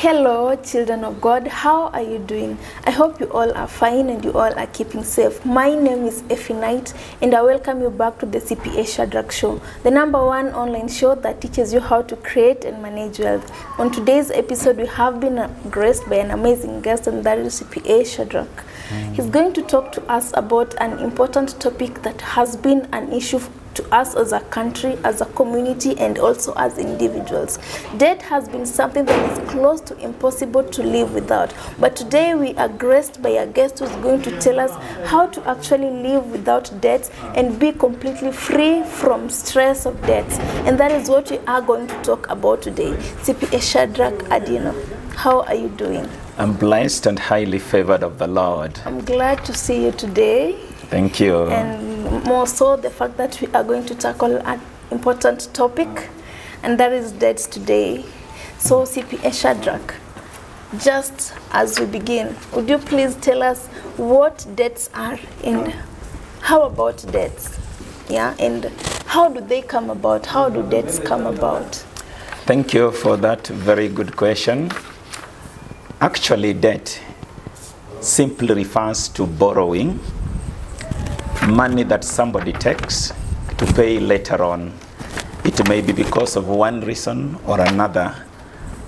Hello, children of God. How are you doing? I hope you all are fine and you all are keeping safe. My name is Effie Knight and I welcome you back to the CPA Shadrack show, the #1 online show that teaches you how to create and manage wealth. On today's episode, we have been graced by an amazing guest, and that is CPA Shadrack. He's going to talk to us about an important topic that has been an issue to us as a country, as a community, and also as individuals. Debt has been something that is close to impossible to live without. But today we are graced by a guest who's going to tell us how to actually live without debt and be completely free from stress of debts. And that is what we are going to talk about today. CPA Shadrack Adino, how are you doing? I'm blessed and highly favored of the Lord. I'm glad to see you today. Thank you. And more so the fact that we are going to tackle an important topic, and that is debts today. So CPA Shadrack, just as we begin, would you please tell us what debts are and how about debts? Yeah, and how do they come about? How do debts come about? Thank you for that very good question. Actually, debt simply refers to borrowing money that somebody takes to pay later on. It may be because of one reason or another,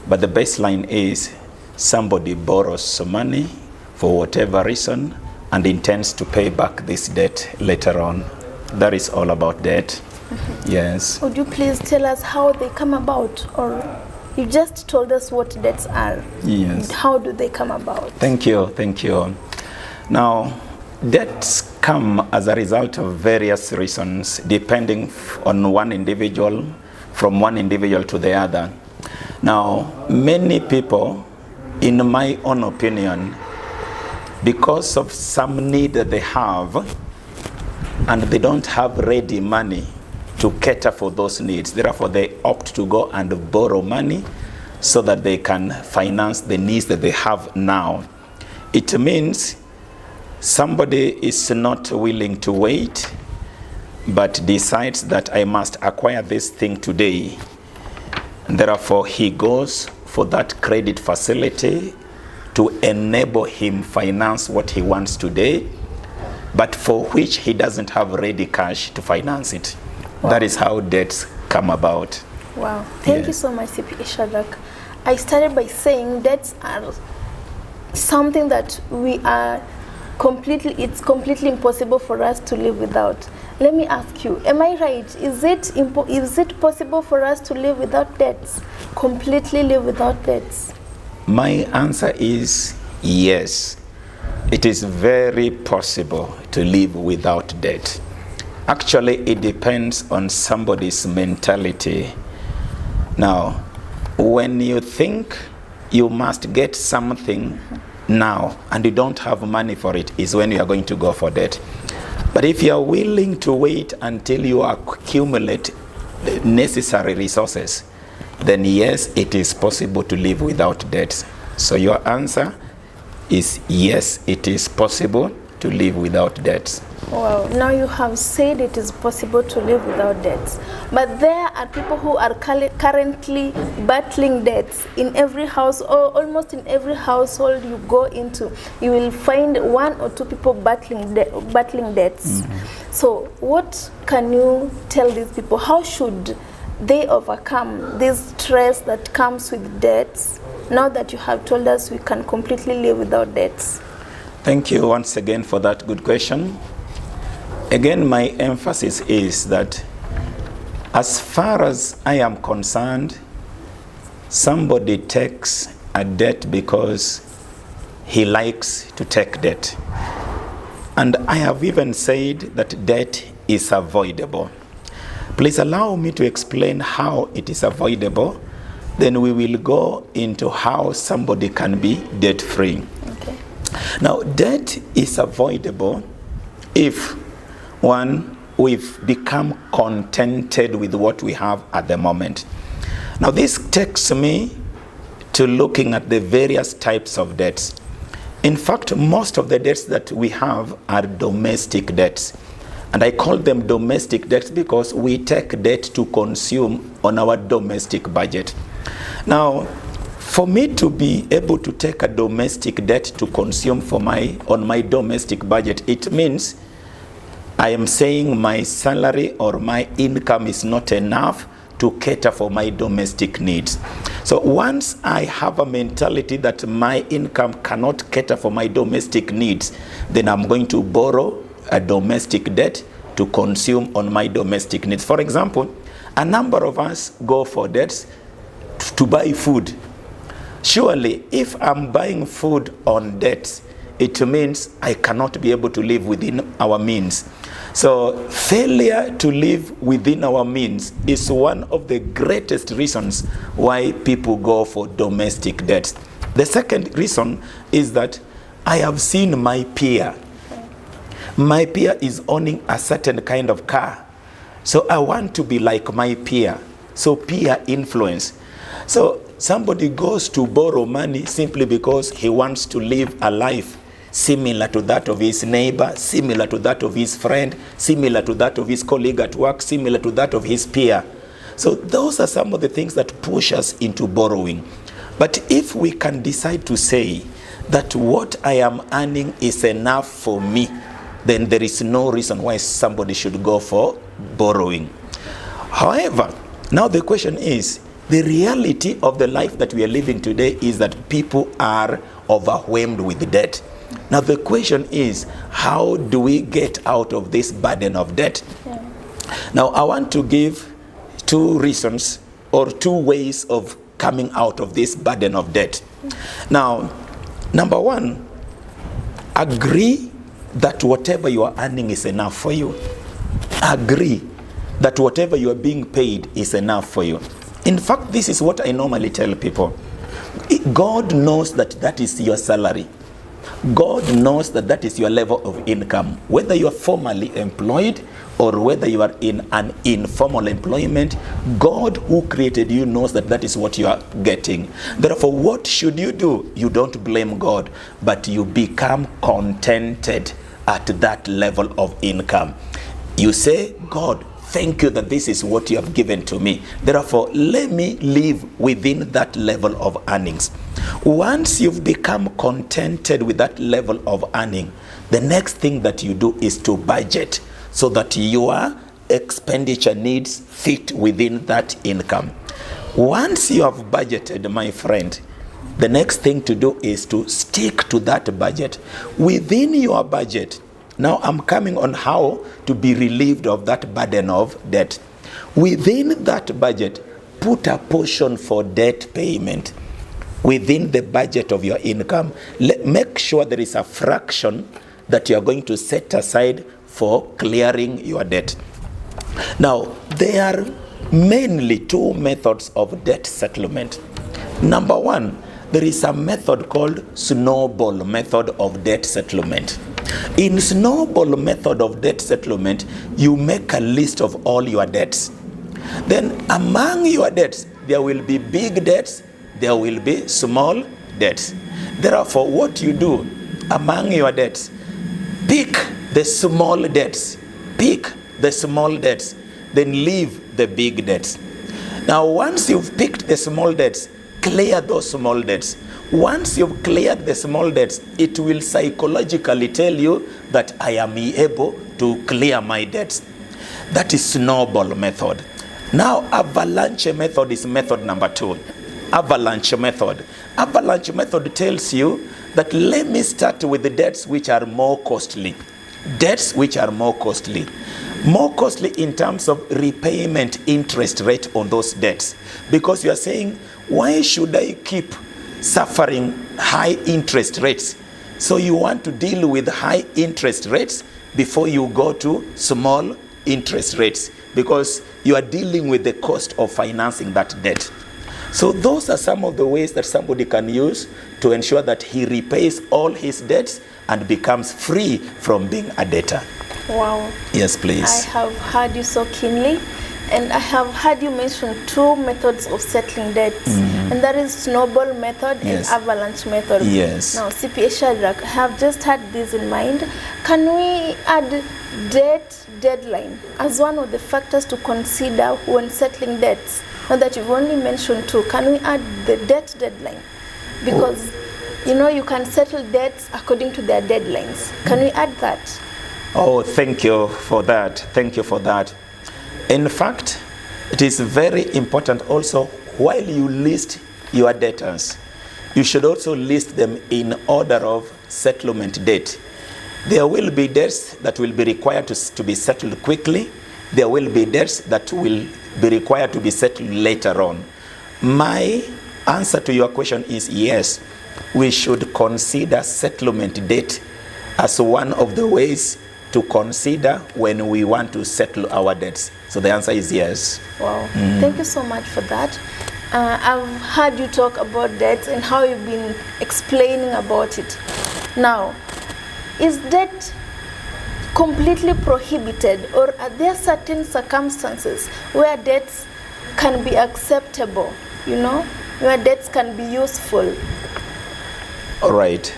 but the baseline is somebody borrows some money for whatever reason and intends to pay back this debt later on. That is all about debt. Yes. Would you please tell us how they come about? Or you just told us what debts are. Yes. How do they come about? Thank you. Thank you. Now, debts come as a result of various reasons, depending on one individual, from one individual to the other. Now, many people, in my own opinion, because of some need that they have, and they don't have ready money to cater for those needs, therefore they opt to go and borrow money so that they can finance the needs that they have now. It means somebody is not willing to wait, but decides that I must acquire this thing today. And therefore, he goes for that credit facility to enable him finance what he wants today, but for which he doesn't have ready cash to finance it. Wow. That is how debts come about. Wow. Thank you so much, CPA Shadrack. I started by saying debts are something that it's completely impossible for us to live without. Let me ask you, am I right? Is it possible for us to live without debts? Completely live without debts? My answer is yes. It is very possible to live without debt. Actually, it depends on somebody's mentality. Now, when you think you must get something now and you don't have money for it, is when you are going to go for debt. But if you are willing to wait until you accumulate the necessary resources, then yes, it is possible to live without debt. So your answer is yes, it is possible to live without debts. Wow, now you have said it is possible to live without debts. But there are people who are currently battling debts in every house, or almost in every household you go into. You will find one or two people battling debts. Mm-hmm. So what can you tell these people? How should they overcome this stress that comes with debts, now that you have told us we can completely live without debts? Thank you once again for that good question. Again, my emphasis is that as far as I am concerned, somebody takes a debt because he likes to take debt. And I have even said that debt is avoidable. Please allow me to explain how it is avoidable. Then we will go into how somebody can be debt-free. Okay. Now, debt is avoidable if, one, we've become contented with what we have at the moment. Now, this takes me to looking at the various types of debts. In fact, most of the debts that we have are domestic debts. And I call them domestic debts because we take debt to consume on our domestic budget. Now, For me to be able to take a domestic debt to consume on my domestic budget, it means I am saying my salary or my income is not enough to cater for my domestic needs. So once I have a mentality that my income cannot cater for my domestic needs, then I'm going to borrow a domestic debt to consume on my domestic needs. For example, a number of us go for debts to buy food. Surely, if I'm buying food on debt, it means I cannot be able to live within our means. So failure to live within our means is one of the greatest reasons why people go for domestic debts. The second reason is that I have seen my peer. My peer is owning a certain kind of car. So I want to be like my peer. So peer influence. So somebody goes to borrow money simply because he wants to live a life similar to that of his neighbor, similar to that of his friend, similar to that of his colleague at work, similar to that of his peer. So those are some of the things that push us into borrowing. But if we can decide to say that what I am earning is enough for me, then there is no reason why somebody should go for borrowing. However, now the question is, the reality of the life that we are living today is that people are overwhelmed with debt. Now the question is, how do we get out of this burden of debt? Yeah. Now I want to give two reasons or two ways of coming out of this burden of debt. Now, number one, agree that whatever you are earning is enough for you. Agree that whatever you are being paid is enough for you. In fact, this is what I normally tell people. God knows that that is your salary. God knows that that is your level of income. Whether you are formally employed or whether you are in an informal employment, God who created you knows that that is what you are getting. Therefore, what should you do? You don't blame God, but you become contented at that level of income. You say, God, thank you that this is what you have given to me. Therefore, let me live within that level of earnings. Once you've become contented with that level of earning, the next thing that you do is to budget so that your expenditure needs fit within that income. Once you have budgeted, my friend, the next thing to do is to stick to that budget. Within your budget, now I'm coming on how to be relieved of that burden of debt. Within that budget, put a portion for debt payment. Within the budget of your income, make sure there is a fraction that you are going to set aside for clearing your debt. Now, there are mainly two methods of debt settlement. Number one, there is a method called snowball method of debt settlement. In snowball method of debt settlement, you make a list of all your debts. Then among your debts, there will be big debts, there will be small debts. Therefore, what you do among your debts, pick the small debts, pick the small debts, then leave the big debts. Now, once you've picked the small debts, clear those small debts. Once you've cleared the small debts, it will psychologically tell you that I am able to clear my debts. That is snowball method. Now, avalanche method is method number two. Avalanche method. Avalanche method tells you that let me start with the debts which are more costly. Debts which are more costly. More costly in terms of repayment interest rate on those debts. Because you are saying, why should I keep suffering high interest rates? So you want to deal with high interest rates before you go to small interest rates, because you are dealing with the cost of financing that debt. So those are some of the ways that somebody can use to ensure that he repays all his debts and becomes free from being a debtor. Wow. Yes, please. I have heard you so keenly, and I have heard you mention two methods of settling debts, and that is snowball method Yes. and avalanche method. Yes. Now, CPA Shadrack, I have just had this in mind. Can we add debt deadline as one of the factors to consider when settling debts? Now that you've only mentioned 2, can we add the debt deadline? Because you can settle debts according to their deadlines. Can we add that? Oh, thank you for that. Thank you for that. In fact, it is very important also, while you list your debtors, you should also list them in order of settlement date. There will be debts that will be required to be settled quickly. There will be debts that will be required to be settled later on. My answer to your question is yes, we should consider settlement date as one of the ways to consider when we want to settle our debts. So the answer is yes. Wow, thank you so much for that. I've heard you talk about debts and how you've been explaining about it. Now, is debt completely prohibited, or are there certain circumstances where debts can be acceptable, where debts can be useful? All right.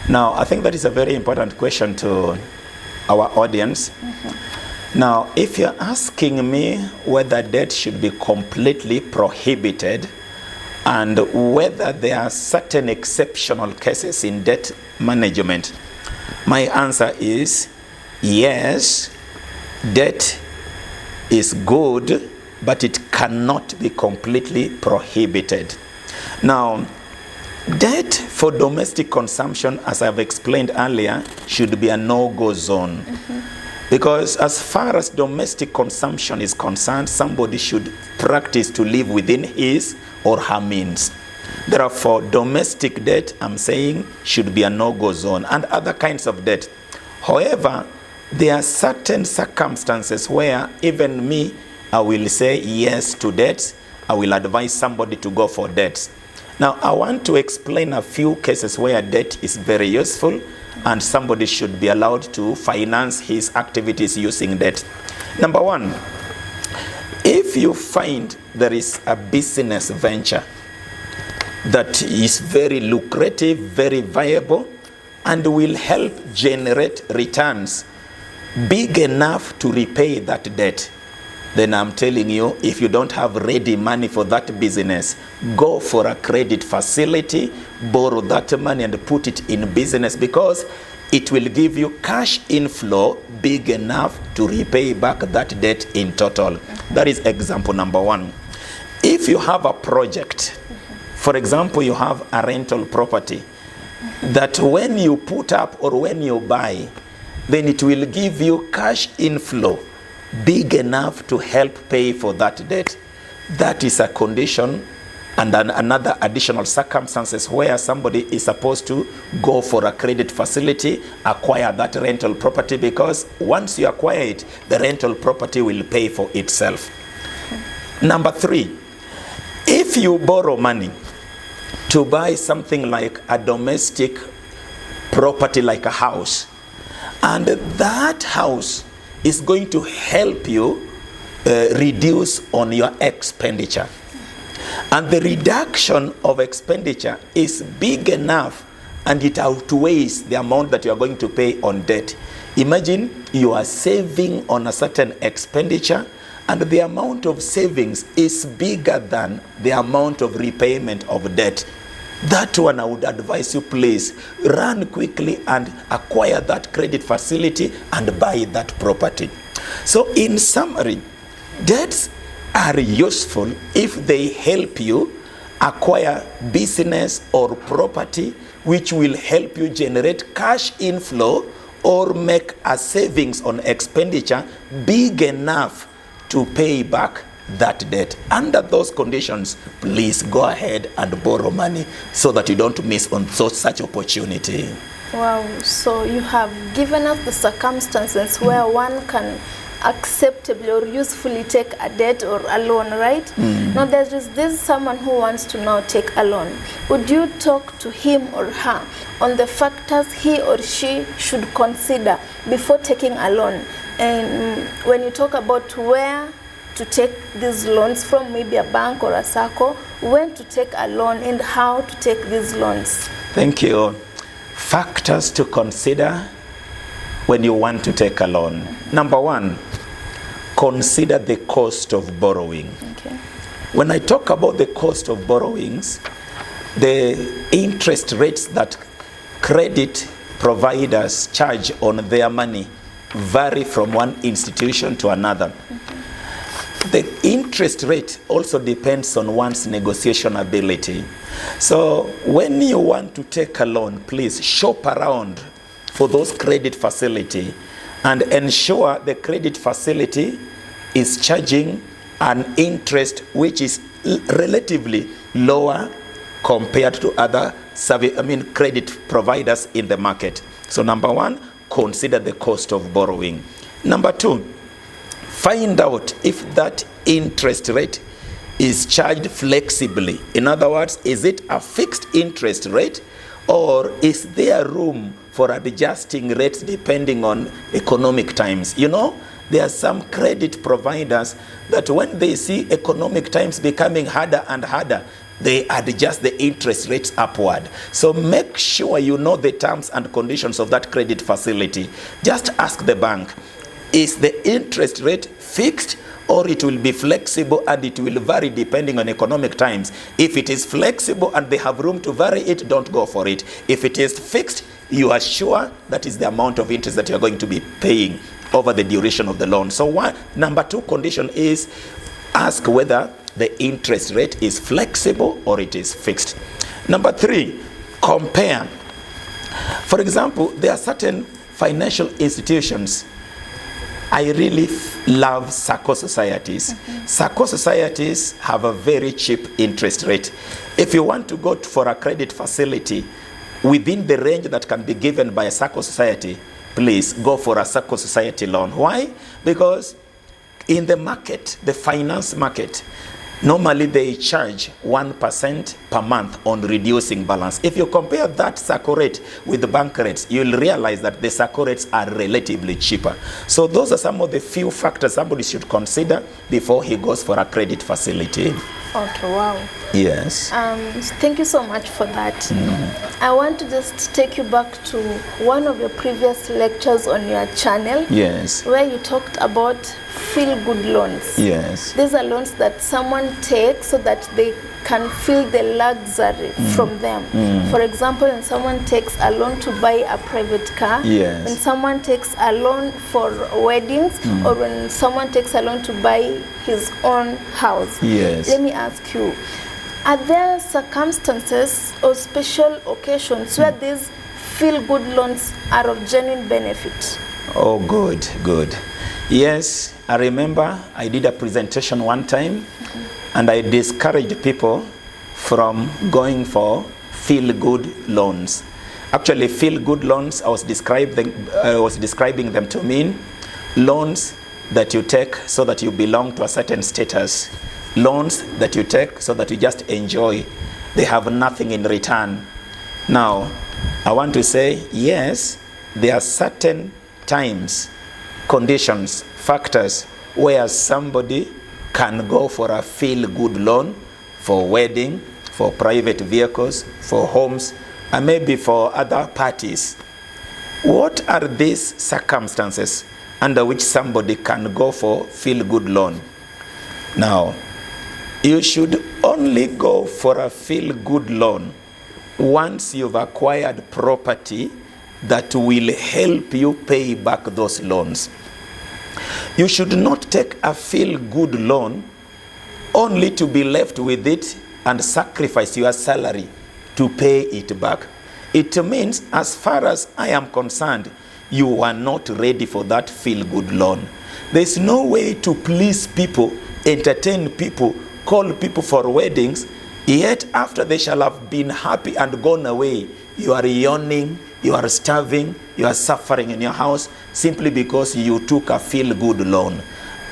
Now, I think that is a very important question to our audience. Now, if you're asking me whether debt should be completely prohibited and whether there are certain exceptional cases in debt management, my answer is yes, debt is good, but it cannot be completely prohibited. Now, debt for domestic consumption, as I've explained earlier, should be a no-go zone. Because as far as domestic consumption is concerned, somebody should practice to live within his or her means. Therefore, domestic debt, I'm saying, should be a no-go zone, and other kinds of debt. However, there are certain circumstances where even me, I will say yes to debts. I will advise somebody to go for debts. Now, I want to explain a few cases where debt is very useful and somebody should be allowed to finance his activities using debt. Number 1, if you find there is a business venture that is very lucrative, very viable, and will help generate returns big enough to repay that debt, then I'm telling you, if you don't have ready money for that business, go for a credit facility, borrow that money and put it in business, because it will give you cash inflow big enough to repay back that debt in total. That is example number 1. If you have a project, for example, you have a rental property that when you put up or when you buy, then it will give you cash inflow big enough to help pay for that debt. That is a condition and another additional circumstances where somebody is supposed to go for a credit facility, acquire that rental property, because once you acquire it, the rental property will pay for itself. Number 3, if you borrow money to buy something like a domestic property like a house, and that house is going to help you reduce on your expenditure, and the reduction of expenditure is big enough and it outweighs the amount that you are going to pay on debt. Imagine you are saving on a certain expenditure and the amount of savings is bigger than the amount of repayment of debt. That one I would advise you, please run quickly and acquire that credit facility and buy that property. So in summary, debts are useful if they help you acquire business or property which will help you generate cash inflow or make a savings on expenditure big enough to pay back that debt. Under those conditions, please go ahead and borrow money so that you don't miss on such opportunity. Wow, so you have given us the circumstances where one can acceptably or usefully take a debt or a loan, right? Now there's someone who wants to now take a loan. Would you talk to him or her on the factors he or she should consider before taking a loan? And when you talk about where to take these loans from, maybe a bank or a SACCO, when to take a loan and how to take these loans? Thank you. Factors to consider when you want to take a loan. Number 1, consider the cost of borrowing. Okay. When I talk about the cost of borrowings, the interest rates that credit providers charge on their money vary from one institution to another. The interest rate also depends on one's negotiation ability. So when you want to take a loan, please shop around for those credit facility and ensure the credit facility is charging an interest which is relatively lower compared to other credit providers in the market. So number one, consider the cost of borrowing. Number two, find out if that interest rate is charged flexibly. In other words, is it a fixed interest rate, or is there room for adjusting rates depending on economic times? You know, there are some credit providers that when they see economic times becoming harder and harder, they adjust the interest rates upward. So make sure you know the terms and conditions of that credit facility. Just ask the bank, is the interest rate fixed, or it will be flexible and it will vary depending on economic times? If it is flexible and they have room to vary it, don't go for it. If it is fixed, you are sure that is the amount of interest that you are going to be paying over the duration of the loan. So number two condition is ask whether the interest rate is flexible or it is fixed. Number three, compare. For example, there are certain financial institutions. I really love SACCO societies. SACCO societies have a very cheap interest rate. If you want to go for a credit facility within the range that can be given by a SACCO society, please go for a SACCO society loan. Why? Because in the market, the finance market, normally they charge 1% per month on reducing balance. If you compare that SACCO rate with the bank rates, you'll realize that the SACCO rates are relatively cheaper. So those are some of the few factors somebody should consider before he goes for a credit facility. Okay, wow. Yes. Thank you so much for that. I want to just take you back to one of your previous lectures on your channel. Yes. Where you talked about feel-good loans. Yes. These are loans that someone takes so that they can feel the luxury from them. For example, when someone takes a loan to buy a private car, Yes. when someone takes a loan for weddings, or when someone takes a loan to buy his own house. Yes. Let me ask you, are there circumstances or special occasions where these feel-good loans are of genuine benefit? Oh, good, good. Yes, I remember I did a presentation one time, and I discouraged people from going for feel-good loans. Actually, feel-good loans, I was describing them to mean loans that you take so that you belong to a certain status, loans that you take so that you just enjoy. They have nothing in return. Now, I want to say, yes, there are certain times, conditions, factors where somebody can go for a feel-good loan for wedding, for private vehicles, for homes, and maybe for other parties. What are these circumstances under which somebody can go for feel-good loan? Now, you should only go for a feel-good loan once you've acquired property that will help you pay back those loans. You should not take a feel-good loan only to be left with it and sacrifice your salary to pay it back. It means, as far as I am concerned, you are not ready for that feel-good loan. There's no way to please people, entertain people, call people for weddings, yet after they shall have been happy and gone away, you are yawning, you are starving, you are suffering in your house simply because you took a feel-good loan.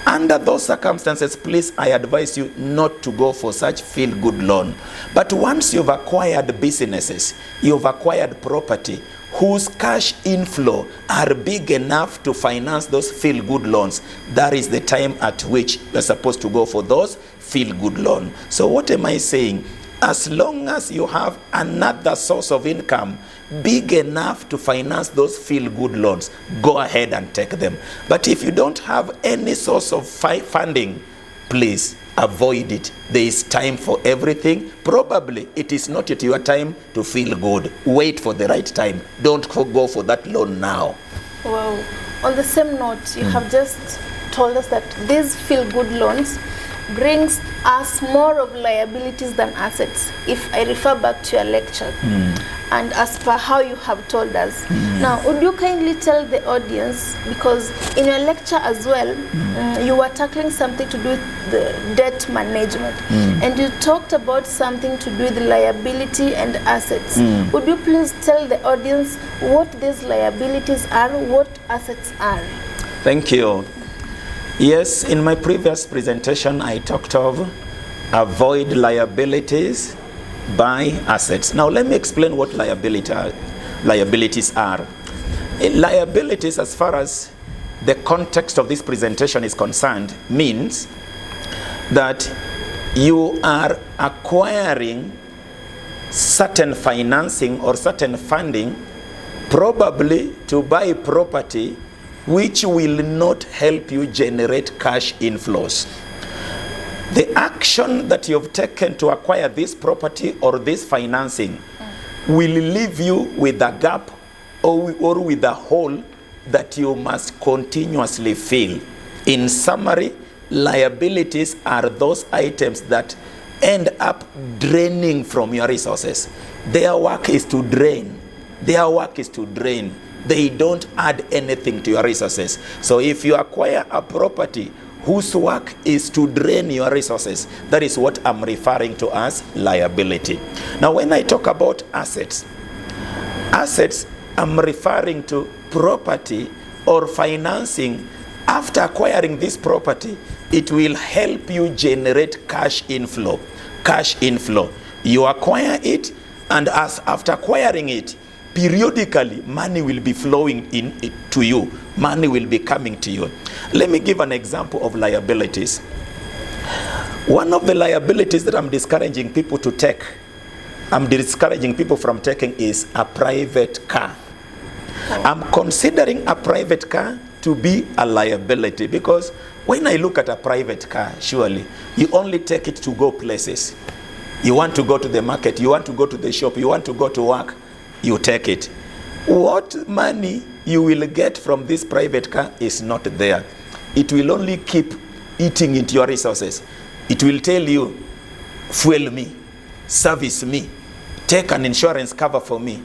Under those circumstances, please, I advise you not to go for such feel-good loan. But once you've acquired businesses, you've acquired property whose cash inflow are big enough to finance those feel-good loans, that is the time at which you're supposed to go for those feel-good loans. So what am I saying? As long as you have another source of income big enough to finance those feel-good loans, go ahead and take them. But if you don't have any source of funding, please avoid it. There is time for everything. Probably it is not yet your time to feel good. Wait for the right time. Don't go for that loan now. Wow. On the same note, you have just told us that these feel-good loans brings us more of liabilities than assets, if I refer back to your lecture, and as per how you have told us. Now, would you kindly tell the audience, because in your lecture as well, you were tackling something to do with the debt management, and you talked about something to do with liability and assets. Would you please tell the audience what these liabilities are, what assets are? Thank you. Yes, in my previous presentation, I talked of avoid liabilities, buy assets. Now, let me explain what liabilities are. Liabilities, as far as the context of this presentation is concerned, means that you are acquiring certain financing or certain funding, probably to buy property which will not help you generate cash inflows. The action that you've taken to acquire this property or this financing will leave you with a gap or with a hole that you must continuously fill. In summary, liabilities are those items that end up draining from your resources. Their work is to drain. Their work is to drain. They don't add anything to your resources. So if you acquire a property whose work is to drain your resources, that is what I'm referring to as liability. Now, when I talk about assets, I'm referring to property or financing. After acquiring this property, it will help you generate cash inflow. Cash inflow. You acquire it, and after acquiring it, periodically money will be flowing to you. Money will be coming to you. Let me give an example of liabilities. One of the liabilities that I'm discouraging people to take, I'm discouraging people from taking, is a private car. I'm considering a private car to be a liability, because when I look at a private car, surely you only take it to go places. You want to go to the market, you want to go to the shop, you want to go to work, you take it. What money you will get from this private car is not there. It will only keep eating into your resources. It will tell you, fuel me, service me, take an insurance cover for me.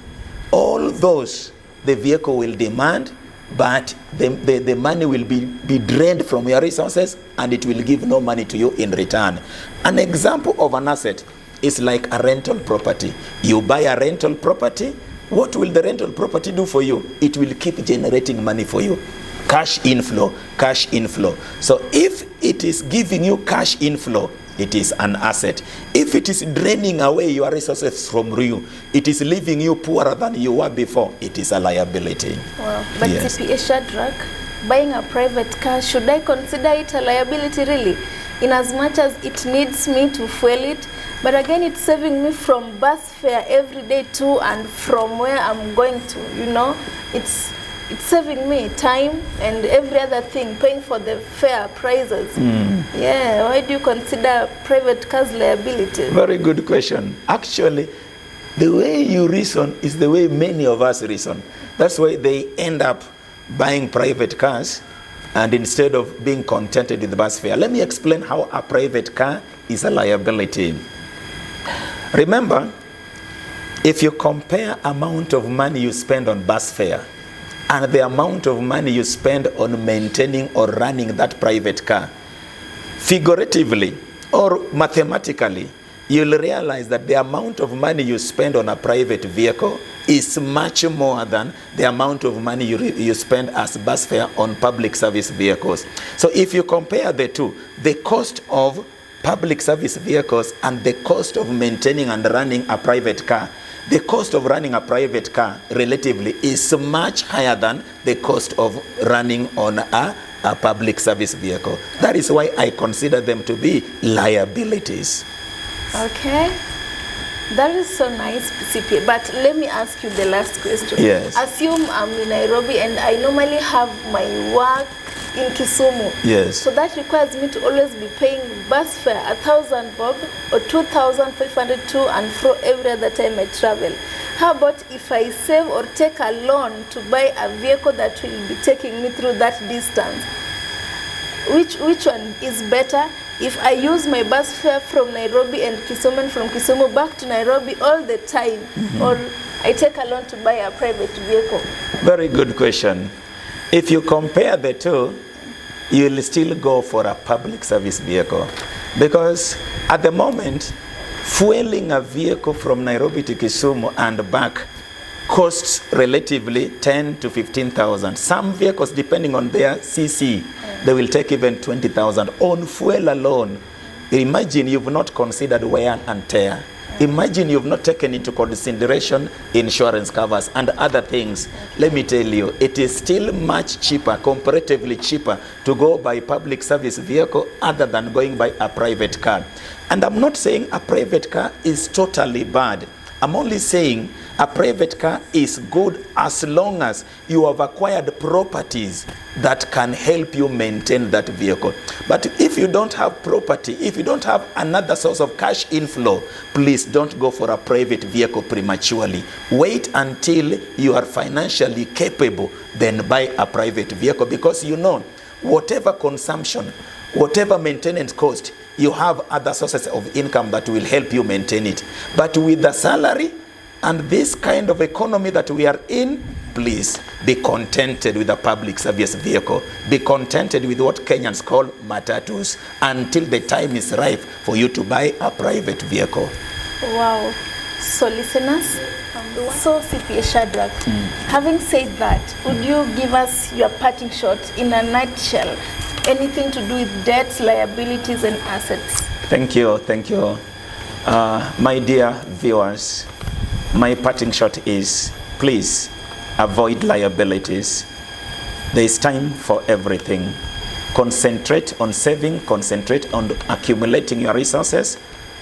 All those the vehicle will demand, but the money will be drained from your resources, and it will give no money to you in return. An example of an asset is like a rental property. You buy a rental property. What will the rental property do for you? It will keep generating money for you. Cash inflow, cash inflow. So if it is giving you cash inflow, it is an asset. If it is draining away your resources from you, it is leaving you poorer than you were before, it is a liability. Wow. But yes. CPA Shadrack, buying a private car, should I consider it a liability really? In as much as it needs me to fuel it, but again it's saving me from bus fare every day to and from where I'm going to, you know. It's saving me time and every other thing, paying for the fare prices. Yeah, why do you consider private cars liability? Very good question. Actually, the way you reason is the way many of us reason. That's why they end up buying private cars, and instead of being contented with the bus fare. Let me explain how a private car is a liability. Remember, if you compare amount of money you spend on bus fare and the amount of money you spend on maintaining or running that private car, figuratively or mathematically, you'll realize that the amount of money you spend on a private vehicle is much more than the amount of money you spend as bus fare on public service vehicles. So if you compare the two, the cost of public service vehicles and the cost of maintaining and running a private car, the cost of running a private car relatively is much higher than the cost of running on a public service vehicle. That is why I consider them to be liabilities. Okay. That is so nice, CPA. But let me ask you the last question. Yes. Assume I'm in Nairobi and I normally have my work in Kisumu. Yes. So that requires me to always be paying bus fare 1,000 bob or 2,500 to and fro every other time I travel. How about if I save or take a loan to buy a vehicle that will be taking me through that distance? Which one is better? If I use my bus fare from Nairobi and Kisumu and from Kisumu back to Nairobi all the time, or I take a loan to buy a private vehicle? Very good question. If you compare the two, you will still go for a public service vehicle, because at the moment, fueling a vehicle from Nairobi to Kisumu and back costs relatively 10 to 15,000. Some vehicles, depending on their CC, they will take even 20,000 on fuel alone. Imagine you've not considered wear and tear. Imagine you've not taken into consideration insurance covers and other things. Let me tell you, it is still much cheaper, comparatively cheaper, to go by public service vehicle other than going by a private car. And I'm not saying a private car is totally bad. I'm only saying a private car is good as long as you have acquired properties that can help you maintain that vehicle. But if you don't have property, if you don't have another source of cash inflow, please don't go for a private vehicle prematurely. Wait until you are financially capable, then buy a private vehicle, because you know, whatever consumption, whatever maintenance cost, you have other sources of income that will help you maintain it. But with the salary and this kind of economy that we are in, please be contented with a public service vehicle. Be contented with what Kenyans call matatus until the time is ripe for you to buy a private vehicle. Wow. So listeners, so CPA Shadrack, having said that, would you give us your parting shot in a nutshell? Anything to do with debts, liabilities, and assets? Thank you, thank you. My dear viewers, my parting shot is, please avoid liabilities. There is time for everything. Concentrate on saving, concentrate on accumulating your resources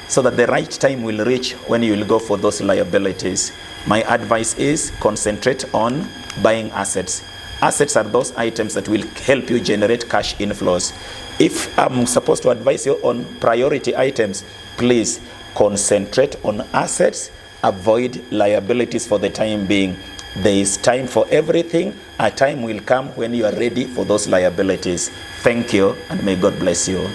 so that the right time will reach when you will go for those liabilities. My advice is concentrate on buying assets. Assets are those items that will help you generate cash inflows. If I'm supposed to advise you on priority items, please concentrate on assets, avoid liabilities for the time being. There is time for everything. A time will come when you are ready for those liabilities. Thank you, and may God bless you.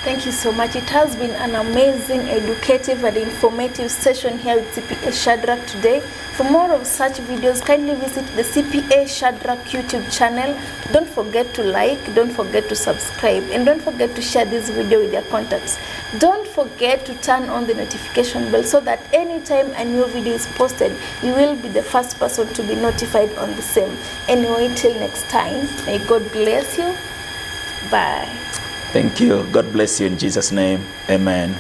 Thank you so much. It has been an amazing, educative, and informative session here with CPA Shadrack today. For more of such videos, kindly visit the CPA Shadrack YouTube channel. Don't forget to like, don't forget to subscribe, and don't forget to share this video with your contacts. Don't forget to turn on the notification bell so that anytime a new video is posted, you will be the first person to be notified on the same. Anyway, till next time, may God bless you. Bye. Thank you. God bless you in Jesus' name. Amen.